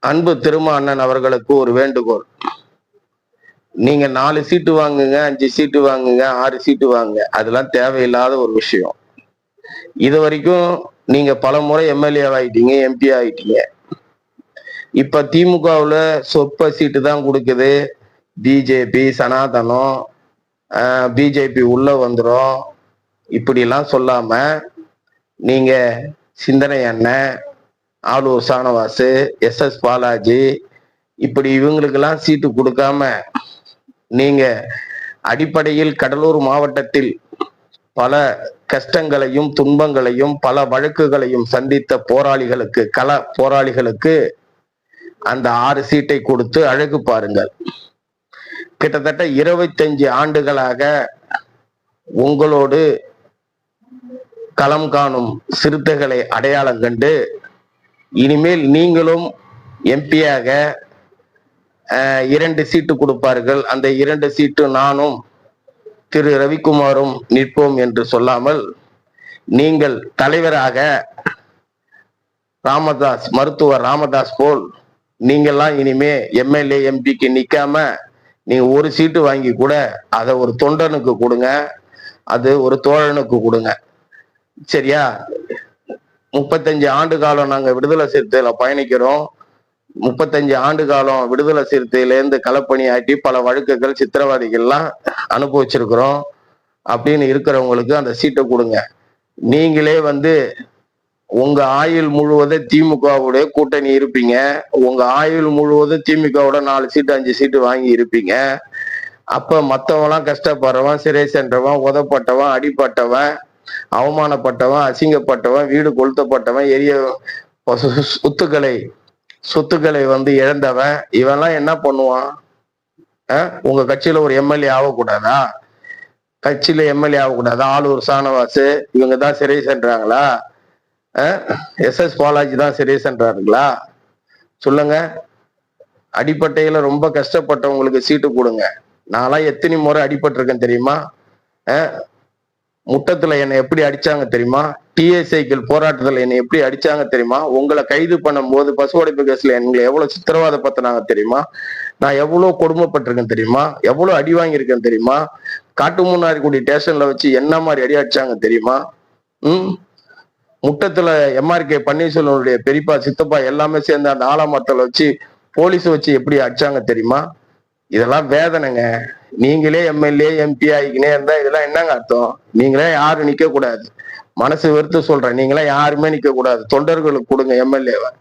அன்பு திருமா அண்ணன் அவர்களுக்கு ஒரு வேண்டுகோள். நீங்க 4 சீட்டு வாங்குங்க, 5 சீட்டு வாங்குங்க, 6 சீட்டு வாங்குங்க, அதெல்லாம் தேவையில்லாத ஒரு விஷயம். இது வரைக்கும் நீங்க பல முறை எம்எல்ஏ ஆயிட்டீங்க, எம்பி ஆயிட்டீங்க. இப்ப திமுகவுல சொற்ப சீட்டு தான் கொடுக்குது. பிஜேபி, சனாதனம், பிஜேபி உள்ள வந்துரும், இப்படி எல்லாம் சொல்லாம நீங்க சிந்தனை அண்ணன், ஆளூர் சானவாசு, எஸ் பாலாஜி, இப்படி இவங்களுக்கெல்லாம் சீட்டு கொடுக்காம நீங்க அடிப்படையில் கடலூர் மாவட்டத்தில் பல கஷ்டங்களையும் துன்பங்களையும் பல வழக்குகளையும் சந்தித்த போராளிகளுக்கு, கள போராளிகளுக்கு அந்த 6 சீட்டை கொடுத்து அழகு பாருங்கள். கிட்டத்தட்ட 25 ஆண்டுகளாக உங்களோடு களம் காணும் சிறுத்தைகளை அடையாளம் கண்டு இனிமேல் நீங்களும் எம்பியாக 2 சீட்டு கொடுப்பார்கள். அந்த 2 சீட்டு நானும் திரு ரவிக்குமாரும் நிற்போம் என்று சொல்லாமல், நீங்கள் தலைவராக ராமதாஸ், மருத்துவர் ராமதாஸ் போல் நீங்கள்லாம் இனிமே எம்எல்ஏ எம்பிக்கு நிக்காம நீங்க ஒரு சீட்டு வாங்கி கூட அதை ஒரு தொண்டனுக்கு கொடுங்க, அது ஒரு தோழனுக்கு கொடுங்க. சரியா? 35 ஆண்டு காலம் நாங்க விடுதலை சிறுத்தையில பயணிக்கிறோம். 35 ஆண்டு காலம் விடுதலை சிறுத்தையிலேருந்து களப்பணி ஆட்டி பல வழக்குகள், சித்திரவாதிகள்லாம் அனுபவிச்சிருக்கிறோம். அப்படின்னு இருக்கிறவங்களுக்கு அந்த சீட்டை கொடுங்க. நீங்களே உங்க ஆயுள் முழுவதும் திமுகவுடைய கூட்டணி இருப்பீங்க. உங்க ஆயுள் முழுவதும் திமுகவோட 4 சீட்டு 5 சீட்டு வாங்கி இருப்பீங்க. அப்ப மத்தவெல்லாம் கஷ்டப்படுறவன், சிறை சென்றவன், உதப்பட்டவன், அடிப்பட்டவன், அவமானப்பட்டவன், அசிங்கப்பட்டவன், வீடு கொளுத்தப்பட்டவன், எரிய சொத்துக்களை இழந்தவன், இவெல்லாம் என்ன பண்ணுவான்? உங்க கட்சியில ஒரு எம்எல்ஏ ஆகக்கூடாதா? கட்சியில எம்எல்ஏ ஆகக்கூடாதா? ஆளூர் சானவாசு இவங்க தான் சிறை சென்றாங்களா? எஸ் பாலாஜி தான் சிறை சென்றாருங்களா? சொல்லுங்க. அடிப்பட்டையில ரொம்ப கஷ்டப்பட்டவங்களுக்கு சீட்டு கொடுங்க. நான்லாம் எத்தனை முறை அடிபட்டிருக்கேன் தெரியுமா? முட்டத்துல என்னை எப்படி அடிச்சாங்க தெரியுமா? டிஏ சைக்கிள் போராட்டத்துல என்னை எப்படி அடிச்சாங்க தெரியுமா? உங்களை கைது பண்ணும் போது பசுவடைப்பு கேஸ்ல எங்களை எவ்வளவு சித்திரவாதப்படுத்தினாங்க தெரியுமா? நான் எவ்வளவு கொடுமைப்பட்டிருக்கேன் தெரியுமா? எவ்வளவு அடி வாங்கியிருக்கேன் தெரியுமா? காட்டுமுன்னாரிக்குடி ஸ்டேஷன்ல வச்சு என்ன மாதிரி அடி அடிச்சாங்க தெரியுமா? முட்டத்துல எம்ஆர்கே பன்னீர்செல்வனுடைய பெரியப்பா, சித்தப்பா எல்லாமே சேர்ந்து அந்த ஆலமரத்துல வச்சு போலீஸ் வச்சு எப்படி அடிச்சாங்க தெரியுமா? இதெல்லாம் வேதனைங்க. நீங்களே எம்எல்ஏ எம்பி ஆகிக்கினே இருந்தா இதெல்லாம் என்னங்க அர்த்தம்? நீங்களே யாரும் நிக்க கூடாது. மனசு வெறுத்து சொல்றேன், நீங்களே யாருமே நிக்க கூடாது. தொண்டர்களுக்கு கொடுங்க எம்எல்ஏவை.